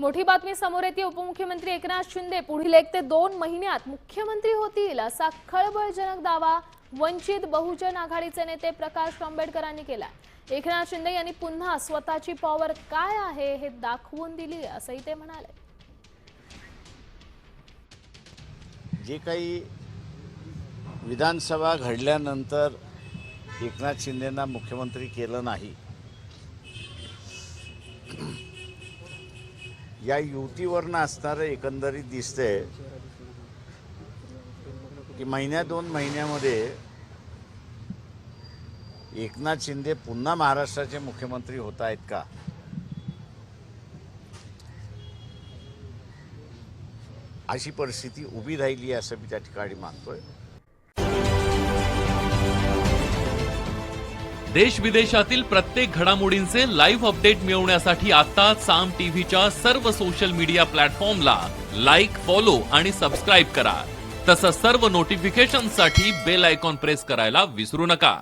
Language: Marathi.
मोठी बातमी समोर येते। उपमुख्यमंत्री एकनाथ शिंदे पुढील 1 ते 2 महिन्यात मुख्यमंत्री होतील असा खळबळजनक दावा वंचित बहुजन आघाडीचे नेते प्रकाश आंबेडकरांनी केला। एकनाथ शिंदे यांनी पुन्हा स्वतःची पॉवर काय आहे हे दाखवून दिली असंही ते म्हणाले। जे काही विधानसभा घडल्यानंतर एकनाथ शिंदेंना मुख्यमंत्री केलं नाही, या युतीवरनं असणारं एकंदरीत दिसतंय की महिन्या 2 महिन्यामध्ये एकनाथ शिंदे पुन्हा महाराष्ट्राचे मुख्यमंत्री होत आहेत का, अशी परिस्थिती उभी राहिली असं मी त्या ठिकाणी मानतोय। देश विदेशातील प्रत्येक घडामोडींचे लाईव्ह अपडेट मिळवण्यासाठी आता साम टीव्हीच्या सर्व सोशल मीडिया प्लॅटफॉर्मला लाईक, फॉलो आणि सबस्क्राईब करा। तसंच सर्व नोटिफिकेशनसाठी बेल आयकॉन प्रेस करायला विसरू नका।